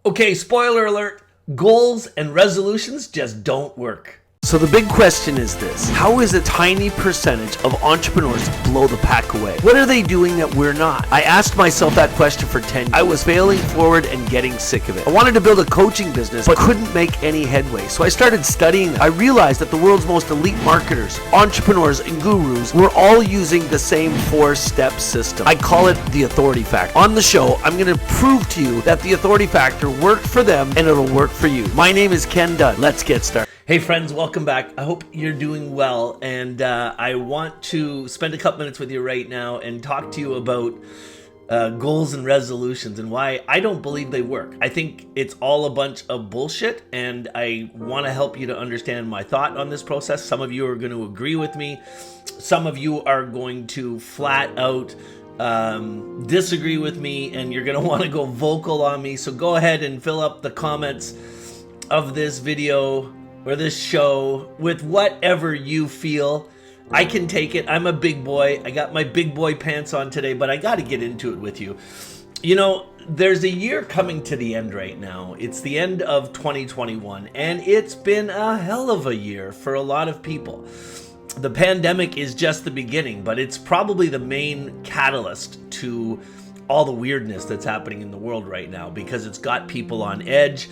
Okay, spoiler alert, goals and resolutions just don't work. So the big question is this: how is a tiny percentage of entrepreneurs blow the pack away? What are they doing that we're not? I asked myself that question for 10 years. I was failing forward and getting sick of it. I wanted to build a coaching business, but couldn't make any headway. So I started studying. I realized that the world's most elite marketers, entrepreneurs, and gurus were all using the same 4-step system. I call it the authority factor. On the show, I'm going to prove to you that the authority factor worked for them and it'll work for you. My name is Ken Dunn. Let's get started. Hey friends, welcome back. I hope you're doing well, and I want to spend a couple minutes with you right now and talk to you about goals and resolutions and why I don't believe they work. I think it's all a bunch of bullshit, and I want to help you to understand my thought on this process. Some of you are going to agree with me. Some of you are going to flat out disagree with me, and you're going to want to go vocal on me. So go ahead and fill up the comments of this video or this show with whatever you feel. I can take it. I'm a big boy. I got my big boy pants on today, but I got to get into it with you. You know, there's a year coming to the end right now. It's the end of 2021, and it's been a hell of a year for a lot of people. The pandemic is just the beginning, but it's probably the main catalyst to all the weirdness that's happening in the world right now, because it's got people on edge.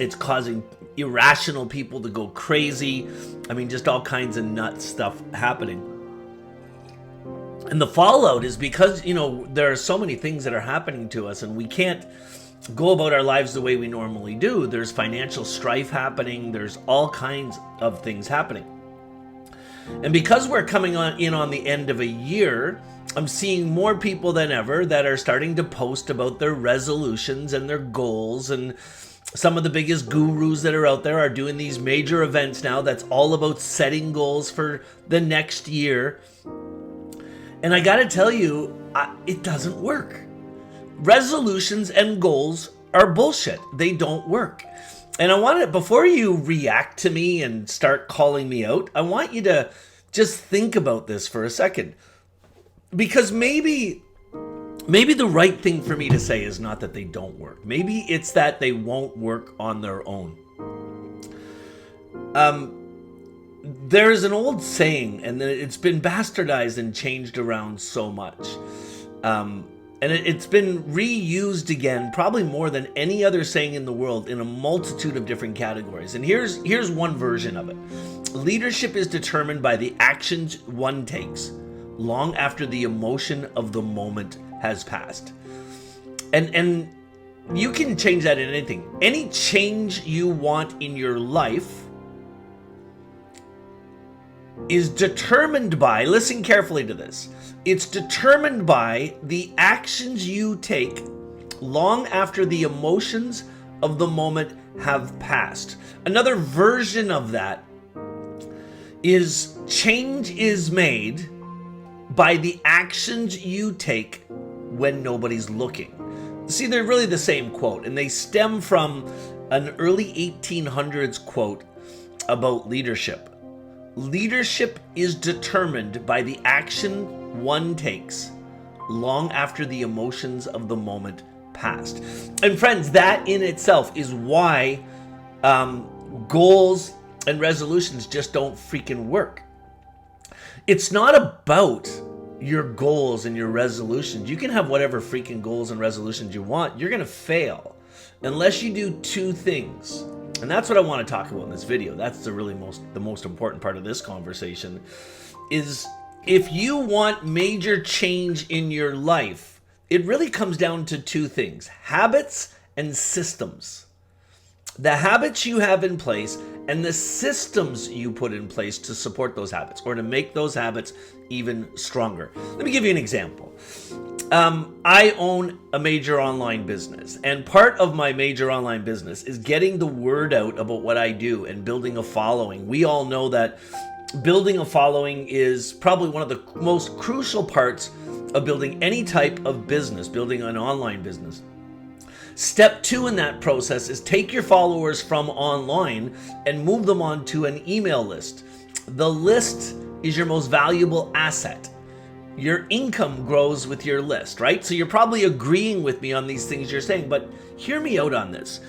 It's causing irrational people to go crazy. I mean, just all kinds of nuts stuff happening. And the fallout is because, you know, there are so many things that are happening to us, and we can't go about our lives the way we normally do. There's financial strife happening. There's all kinds of things happening. And because we're coming on the end of a year, I'm seeing more people than ever that are starting to post about their resolutions and their goals, and some of the biggest gurus that are out there are doing these major events now that's all about setting goals for the next year. And I gotta tell you, it doesn't work. Resolutions and goals are bullshit. They don't work. And I want to, before you react to me and start calling me out, I want you to just think about this for a second. Because maybe the right thing for me to say is not that they don't work. Maybe it's that they won't work on their own. There's an old saying, and it's been bastardized and changed around so much. And it's been reused again, probably more than any other saying in the world, in a multitude of different categories. And here's one version of it. Leadership is determined by the actions one takes long after the emotion of the moment has passed. And you can change that in anything. Any change you want in your life is determined by, listen carefully to this, it's determined by the actions you take long after the emotions of the moment have passed. Another version of that is change is made by the actions you take when nobody's looking. See, they're really the same quote, and they stem from an early 1800s quote about leadership. Leadership is determined by the action one takes long after the emotions of the moment passed. And friends, that in itself is why goals and resolutions just don't freaking work. It's not about your goals and your resolutions. You can have whatever freaking goals and resolutions you want. You're going to fail unless you do two things. And that's what I want to talk about in this video. That's the most important part of this conversation is if you want major change in your life, it really comes down to two things: habits and systems. The habits you have in place and the systems you put in place to support those habits or to make those habits even stronger. Let me give you an example. I own a major online business, and part of my major online business is getting the word out about what I do and building a following. We all know that building a following is probably one of the most crucial parts of building any type of business, building an online business. Step 2 in that process is take your followers from online and move them onto an email list. The list is your most valuable asset. your income grows with your list, right? So you're probably agreeing with me on these things you're saying, but hear me out on this.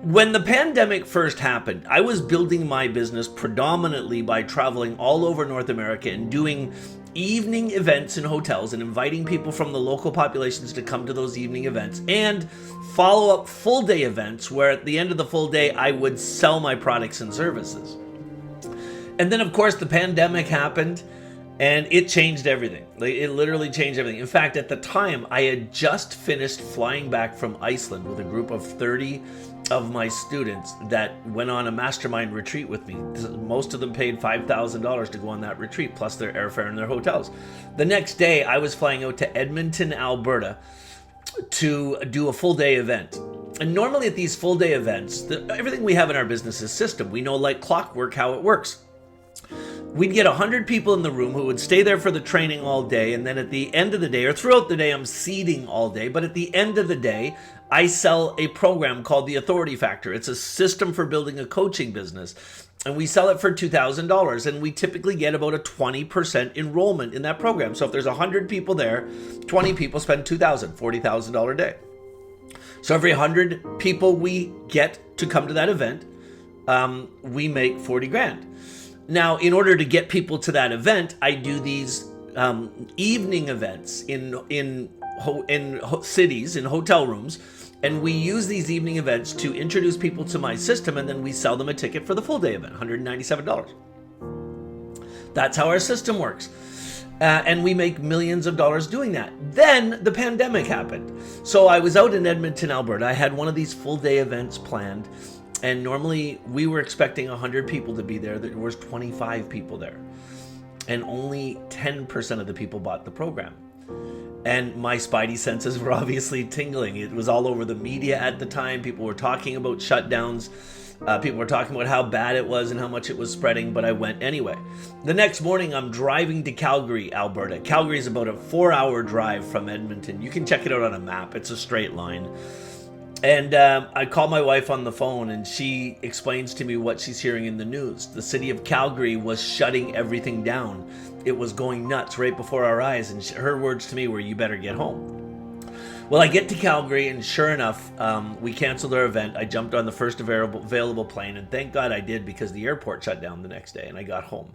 When the pandemic first happened, I was building my business predominantly by traveling all over North America and doing evening events in hotels and inviting people from the local populations to come to those evening events, and follow-up full-day events where at the end of the full day I would sell my products and services. And then of course the pandemic happened and it changed everything. It literally changed everything. In fact, at the time I had just finished flying back from Iceland with a group of 30 of my students that went on a mastermind retreat with me. Most of them paid $5,000 to go on that retreat, plus their airfare and their hotels. The next day, I was flying out to Edmonton, Alberta to do a full day event. And normally at these full day events, everything we have in our business is system. We know like clockwork how it works. We'd get 100 people in the room who would stay there for the training all day, and then at the end of the day, or throughout the day, I'm seeding all day, but at the end of the day, I sell a program called the Authority Factor. It's a system for building a coaching business, and we sell it for $2,000, and we typically get about a 20% enrollment in that program. So if there's 100 people there, 20 people spend $2,000, $40,000 a day. So every 100 people we get to come to that event, we make 40 grand. Now, in order to get people to that event, I do these evening events in cities, in hotel rooms, and we use these evening events to introduce people to my system, and then we sell them a ticket for the full day event, $197. That's how our system works. And we make millions of dollars doing that. Then the pandemic happened. So I was out in Edmonton, Alberta. I had one of these full day events planned. And normally we were expecting 100 people to be there. There was 25 people there. And only 10% of the people bought the program. And my spidey senses were obviously tingling. It was all over the media at the time. People were talking about shutdowns. People were talking about how bad it was and how much it was spreading, but I went anyway. The next morning, I'm driving to Calgary, Alberta. Calgary is about a 4-hour drive from Edmonton. You can check it out on a map. It's a straight line. And I call my wife on the phone, and she explains to me what she's hearing in the news. The city of Calgary was shutting everything down. It was going nuts right before our eyes, and her words to me were, "You better get home." Well, I get to Calgary, and sure enough, we canceled our event. I jumped on the first available plane, and thank God I did, because the airport shut down the next day, and I got home.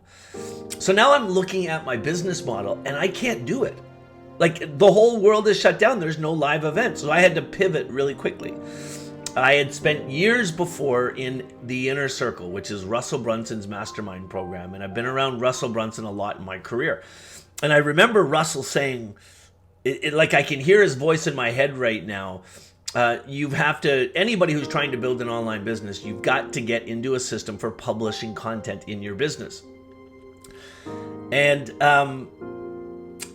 So now I'm looking at my business model, and I can't do it. Like, the whole world is shut down. There's no live events. So I had to pivot really quickly. I had spent years before in the Inner Circle, which is Russell Brunson's mastermind program. And I've been around Russell Brunson a lot in my career. And I remember Russell saying, like I can hear his voice in my head right now. You have to, anybody who's trying to build an online business, you've got to get into a system for publishing content in your business. And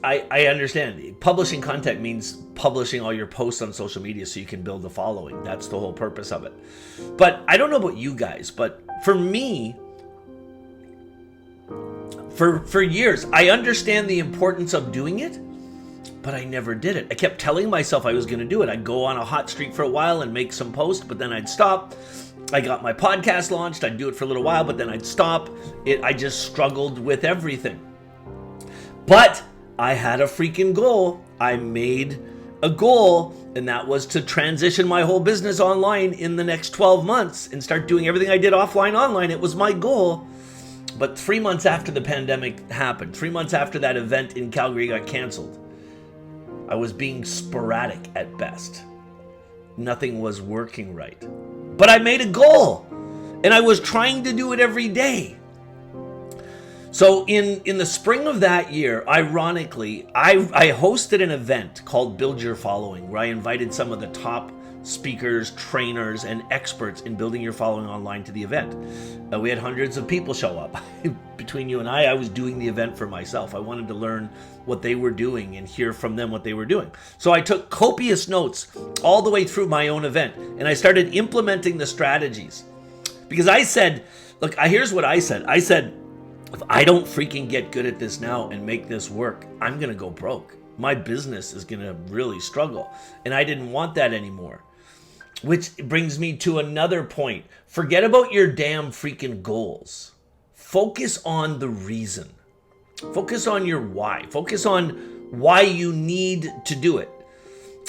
I understand. Publishing content means publishing all your posts on social media so you can build a following. That's the whole purpose of it. But I don't know about you guys, but for me, for years, I understand the importance of doing it, but I never did it. I kept telling myself I was going to do it. I'd go on a hot streak for a while and make some posts, but then I'd stop. I got my podcast launched. I'd do it for a little while, but then I'd stop. I just struggled with everything. But I had a freaking goal. I made a goal, and that was to transition my whole business online in the next 12 months and start doing everything I did offline online. It was my goal. But 3 months after the pandemic happened, 3 months after that event in Calgary got canceled, I was being sporadic at best. Nothing was working right. But I made a goal, and I was trying to do it every day. So in the spring of that year, ironically, I hosted an event called Build Your Following, where I invited some of the top speakers, trainers, and experts in building your following online to the event. We had hundreds of people show up. Between you and I was doing the event for myself. I wanted to learn what they were doing and hear from them what they were doing. So I took copious notes all the way through my own event, and I started implementing the strategies. Because I said, look, here's what I said. I said, if I don't freaking get good at this now and make this work, I'm going to go broke. My business is going to really struggle. And I didn't want that anymore. Which brings me to another point. Forget about your damn freaking goals. Focus on the reason. Focus on your why. Focus on why you need to do it.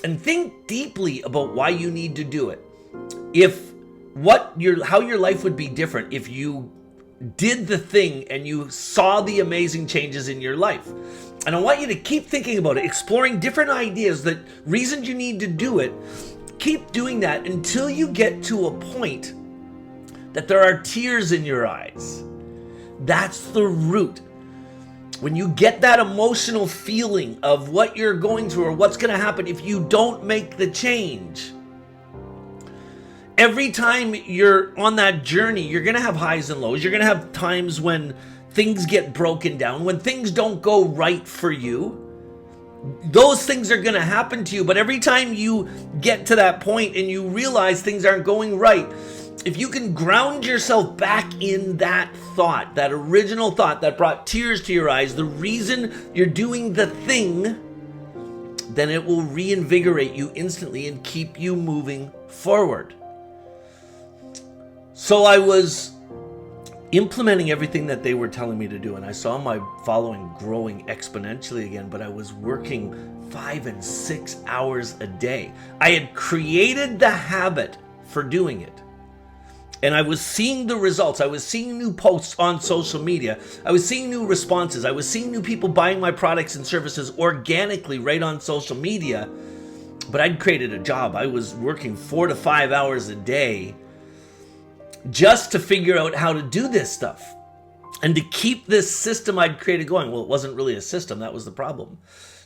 And think deeply about why you need to do it. How your life would be different if you did the thing and you saw the amazing changes in your life. And I want you to keep thinking about it, exploring different ideas, the reasons you need to do it. Keep doing that until you get to a point that there are tears in your eyes. That's the root. When you get that emotional feeling of what you're going through or what's going to happen if you don't make the change. Every time you're on that journey, you're going to have highs and lows. You're going to have times when things get broken down, when things don't go right for you. Those things are going to happen to you. But every time you get to that point and you realize things aren't going right, if you can ground yourself back in that thought, that original thought that brought tears to your eyes, the reason you're doing the thing, then it will reinvigorate you instantly and keep you moving forward. So I was implementing everything that they were telling me to do, and I saw my following growing exponentially again, but I was working 5 and 6 hours a day. I had created the habit for doing it. And I was seeing the results. I was seeing new posts on social media. I was seeing new responses. I was seeing new people buying my products and services organically right on social media. But I'd created a job. I was working 4 to 5 hours a day just to figure out how to do this stuff and to keep this system I'd created going. Well, it wasn't really a system. That was the problem.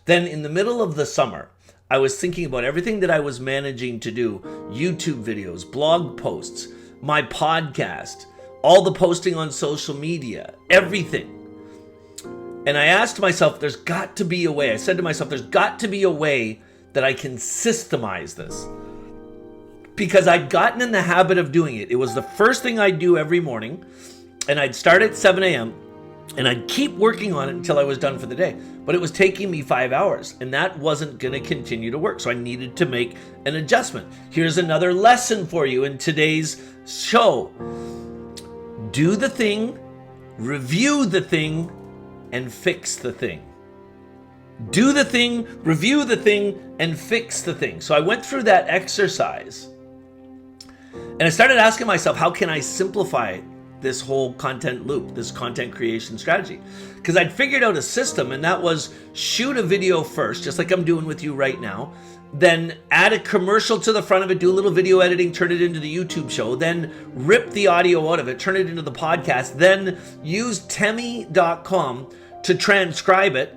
Then in the middle of the summer, I was thinking about everything that I was managing to do. YouTube videos, blog posts, my podcast, all the posting on social media, everything. And I asked myself, there's got to be a way. I said to myself, there's got to be a way that I can systemize this. Because I'd gotten in the habit of doing it. It was the first thing I'd do every morning. And I'd start at 7 a.m. and I'd keep working on it until I was done for the day. But it was taking me 5 hours, and that wasn't going to continue to work. So I needed to make an adjustment. Here's another lesson for you in today's show. Do the thing, review the thing, and fix the thing. Do the thing, review the thing, and fix the thing. So I went through that exercise, and I started asking myself, how can I simplify this whole content loop, this content creation strategy? Because I'd figured out a system, and that was shoot a video first, just like I'm doing with you right now, then add a commercial to the front of it, do a little video editing, turn it into the YouTube show, then rip the audio out of it, turn it into the podcast, then use Temi.com to transcribe it,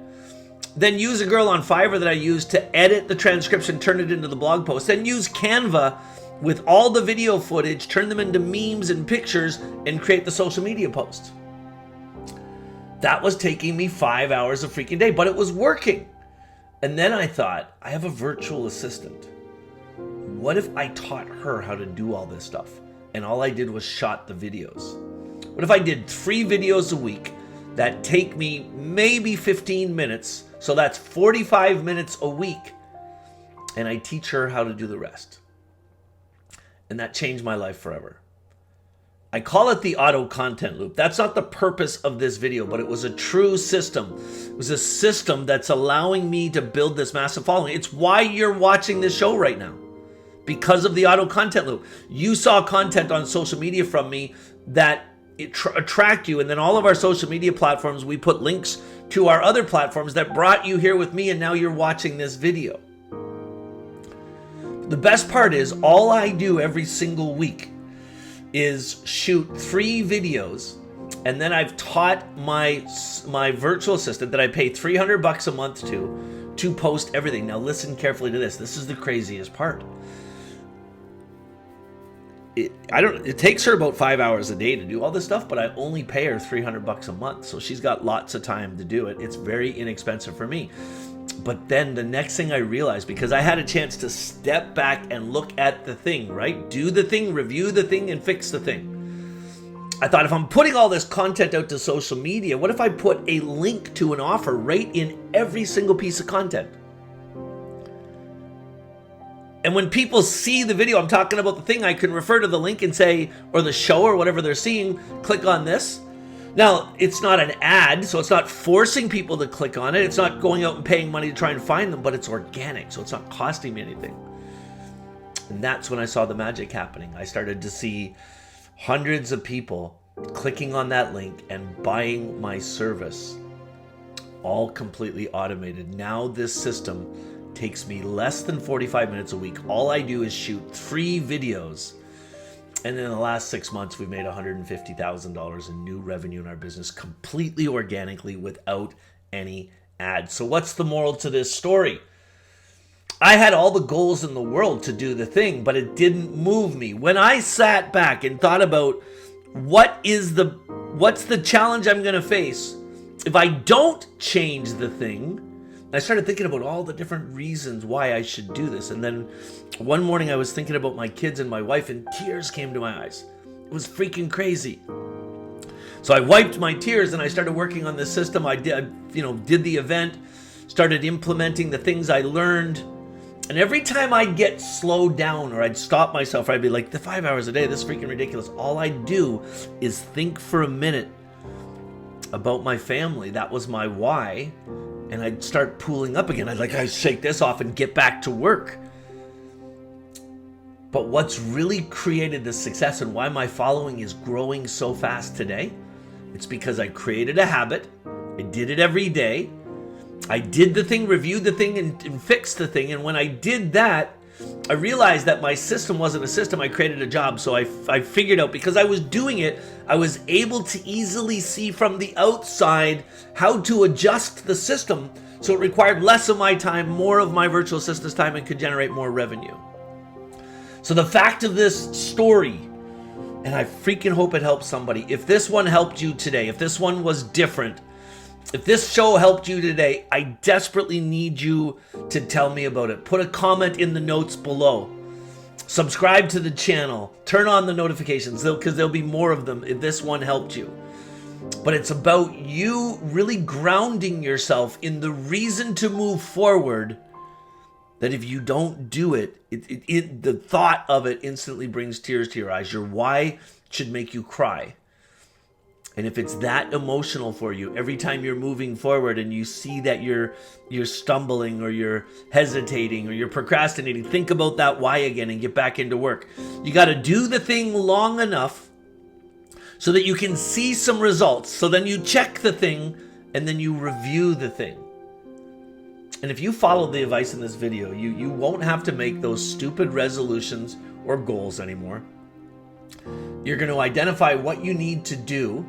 then use a girl on Fiverr that I use to edit the transcription, turn it into the blog post, then use Canva with all the video footage, turn them into memes and pictures, and create the social media posts. That was taking me 5 hours a freaking day, but it was working. And then I thought, I have a virtual assistant. What if I taught her how to do all this stuff? And all I did was shot the videos. What if I did 3 videos a week that take me maybe 15 minutes, so that's 45 minutes a week, and I teach her how to do the rest? And that changed my life forever. I call it the auto content loop. That's not the purpose of this video, but it was a true system. It was a system that's allowing me to build this massive following. It's why you're watching this show right now, because of the auto content loop. You saw content on social media from me that attract you, and then all of our social media platforms, we put links to our other platforms that brought you here with me, and now you're watching this video. The best part is, all I do every single week is shoot 3 videos, and then I've taught my virtual assistant that I pay $300 a month to post everything. Now listen carefully to this. This is the craziest part. It takes her about 5 hours a day to do all this stuff, but I only pay her $300 a month. So she's got lots of time to do it. It's very inexpensive for me. But then the next thing I realized, because I had a chance to step back and look at the thing, right? Do the thing, review the thing, and fix the thing. I thought, if I'm putting all this content out to social media, what if I put a link to an offer right in every single piece of content? And when people see the video, I'm talking about the thing, I can refer to the link and say, or the show or whatever they're seeing, click on this Now, it's not an ad, so it's not forcing people to click on it. It's not going out and paying money to try and find them, but it's organic, so it's not costing me anything. And that's when I saw the magic happening. I started to see hundreds of people clicking on that link and buying my service, all completely automated. Now this system takes me less than 45 minutes a week. All I do is shoot 3 videos. And in the last 6 months, we've made $150,000 in new revenue in our business, completely organically, without any ads. So what's the moral to this story? I had all the goals in the world to do the thing, but it didn't move me. When I sat back and thought about what's the challenge I'm going to face if I don't change the thing, I started thinking about all the different reasons why I should do this. And then one morning I was thinking about my kids and my wife, and tears came to my eyes. It was freaking crazy. So I wiped my tears and I started working on this system. I did the event, started implementing the things I learned. And every time I'd get slowed down or I'd stop myself, or I'd be like, the 5 hours a day, this is freaking ridiculous. All I'd do is think for a minute about my family. That was my why. And I'd start pulling up again. I'd shake this off and get back to work. But what's really created the success and why my following is growing so fast today, it's because I created a habit. I did it every day. I did the thing, reviewed the thing, and fixed the thing. And when I did that, I realized that my system wasn't a system. I created a job. So I figured out, because I was doing it, I was able to easily see from the outside how to adjust the system so it required less of my time, more of my virtual assistant's time, and could generate more revenue. So the fact of this story, and I freaking hope it helps somebody. If this one helped you today, if this one was different, if this show helped you today, I desperately need you to tell me about it. Put a comment in the notes below. Subscribe to the channel. Turn on the notifications, because there'll be more of them if this one helped you. But it's about you really grounding yourself in the reason to move forward, that if you don't do it, the thought of it instantly brings tears to your eyes. Your why should make you cry. And if it's that emotional for you, every time you're moving forward and you see that you're stumbling or you're hesitating or you're procrastinating, think about that why again and get back into work. You got to do the thing long enough so that you can see some results. So then you check the thing and then you review the thing. And if you follow the advice in this video, you won't have to make those stupid resolutions or goals anymore. You're going to identify what you need to do.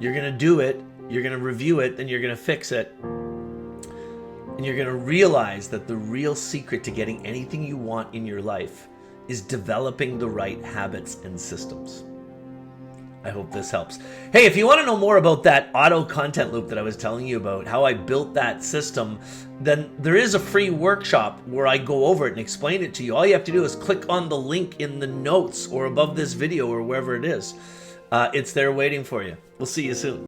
You're going to do it, you're going to review it, then you're going to fix it. And you're going to realize that the real secret to getting anything you want in your life is developing the right habits and systems. I hope this helps. Hey, if you want to know more about that auto content loop that I was telling you about, how I built that system, then there is a free workshop where I go over it and explain it to you. All you have to do is click on the link in the notes or above this video or wherever it is. It's there waiting for you. We'll see you soon.